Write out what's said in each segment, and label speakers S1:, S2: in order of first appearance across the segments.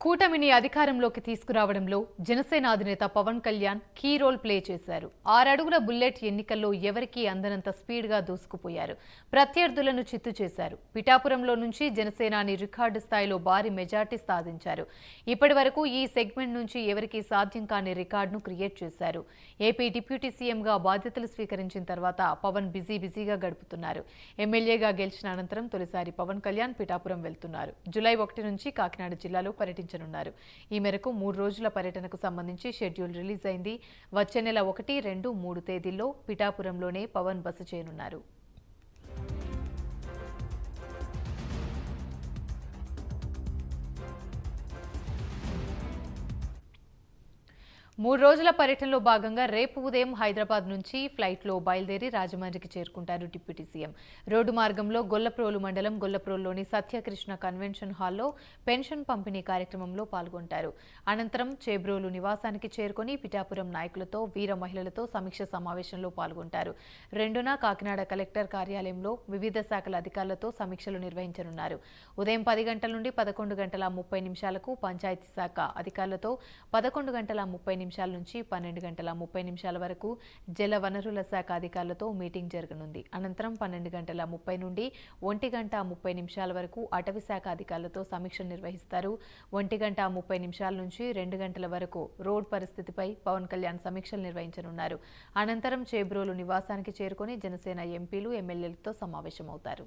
S1: కూటమిని అధికారంలోకి తీసుకురావడంలో జనసేన అధినేత Pawan Kalyan key role play చేశారు. 6 అడుగుల బుల్లెట్ ఎన్నికల్లో ఎవరికీ అందనంత స్పీడ్గా దూసుకుపోయారు. ప్రత్యర్థులను చిత్తు చేశారు. పిఠాపురంలో నుంచి జనసేనాని రికార్డు స్థాయిలో భారీ మెజార్టీ సాధించారు. ఇప్పటి వరకు ఈ సెగ్మెంట్ నుంచి ఎవరికీ సాధ్యం కాని రికార్డును క్రియేట్ చేశారు. ఏపీ డిప్యూటీ సీఎంగా బాధ్యతలు స్వీకరించిన తర్వాత పవన్ బిజీగా గడుపుతున్నారు. ఎమ్మెల్యేగా గెలిచిన అనంతరం తొలిసారి పవన్ కళ్యాణ్ పిఠాపురం వెళ్తున్నారు. జూలై 1 నుంచి కాకినాడ జిల్లాలో పర్యటించారు. ఈ మేరకు 3 రోజుల పర్యటనకు సంబంధించి షెడ్యూల్ రిలీజ్ అయింది. వచ్చే నెల 1, 2, 3 తేదీల్లో పిఠాపురంలోనే పవన్ బస చేయనున్నారు. మూడు రోజుల పర్యటనలో భాగంగా రేపు ఉదయం హైదరాబాద్ నుంచి ఫ్లైట్లో బయలుదేరి రాజమండ్రికి చేరుకుంటారు డిప్యూటీ సీఎం. రోడ్డు మార్గంలో గొల్లప్రోలు మండలం గొల్లప్రోలులోని సత్యకృష్ణ కన్వెన్షన్ హాల్లో పెన్షన్ పంపిణీ కార్యక్రమంలో పాల్గొంటారు. అనంతరం చేబ్రోలు నివాసానికి చేరుకుని పిఠాపురం నాయకులతో, వీర మహిళలతో సమీక్ష సమావేశంలో పాల్గొంటారు. 2న కాకినాడ కలెక్టర్ కార్యాలయంలో వివిధ శాఖల అధికారులతో సమీక్షలు నిర్వహించనున్నారు. ఉదయం 10 గంటల నుండి 11:30 పంచాయతీ శాఖ అధికారులతో, 11:30 నుంచి 12:30 వరకు జల వనరుల శాఖ అధికారులతో మీటింగ్ జరగనుంది. అనంతరం 12:30 నుండి 1:30 వరకు అటవీ శాఖ అధికారులతో సమీక్ష నిర్వహిస్తారు. 1:30 నుంచి 2 గంటల వరకు రోడ్ పరిస్థితిపై పవన్ కళ్యాణ్ సమీక్షలు నిర్వహించనున్నారు. అనంతరం చేబ్రోలు నివాసానికి చేరుకుని జనసేన ఎంపీలు, ఎమ్మెల్యేలతో సమావేశమవుతారు.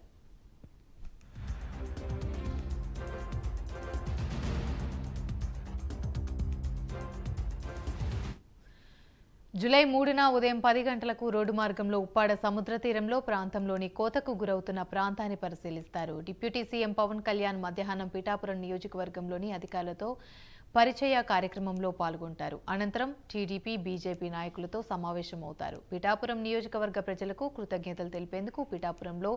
S1: జూలై 3న ఉదయం 10 గంటలకు రోడ్డు మార్గంలో ఉప్పాడ సముద్ర తీరంలో ప్రాంతంలోని కోతకు గురవుతున్న ప్రాంతాన్ని పరిశీలిస్తారు. డిప్యూటీ సీఎం పవన్ కళ్యాణ్ మధ్యాహ్నం పిఠాపురం నియోజకవర్గంలోని అధికారులతో పరిచయ కార్యక్రమంలో పాల్గొంటారు. అనంతరం టీడీపీ, బీజేపీ నాయకులతో సమావేశమవుతారు. పిఠాపురం నియోజకవర్గ ప్రజలకు కృతజ్ఞతలు తెలిపేందుకు పిఠాపురంలో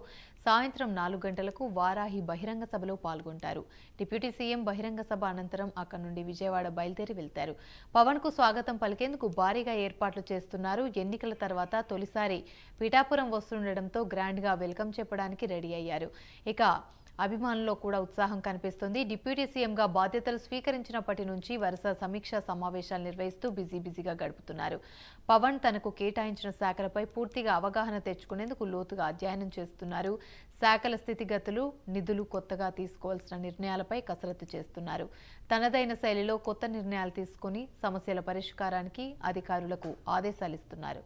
S1: సాయంత్రం 4 గంటలకు వారాహి బహిరంగ సభలో పాల్గొంటారు. డిప్యూటీ సీఎం బహిరంగ సభ అనంతరం అక్కడి నుండి విజయవాడ బయలుదేరి వెళ్తారు. పవన్ కు స్వాగతం పలికేందుకు భారీగా ఏర్పాట్లు చేస్తున్నారు. ఎన్నికల తర్వాత తొలిసారి పిఠాపురం వస్తుండటంతో గ్రాండ్ గా వెల్కమ్ చెప్పడానికి రెడీ అయ్యారు. ఇక అభిమానుల్లో కూడా ఉత్సాహం కనిపిస్తుంది. డిప్యూటీ సీఎంగా బాధ్యతలు స్వీకరించినప్పటి నుంచి వరుస సమీక్షా సమావేశాలు నిర్వహిస్తూ బిజీగా గడుపుతున్నారు. పవన్ తనకు కేటాయించిన శాఖలపై పూర్తిగా అవగాహన తెచ్చుకునేందుకు లోతుగా అధ్యయనం చేస్తున్నారు. శాఖల స్థితిగతులు, నిధులు, కొత్తగా తీసుకోవాల్సిన నిర్ణయాలపై కసరత్తు చేస్తున్నారు. తనదైన శైలిలో కొత్త నిర్ణయాలు తీసుకుని సమస్యల పరిష్కారానికి అధికారులకు ఆదేశాలిస్తున్నారు.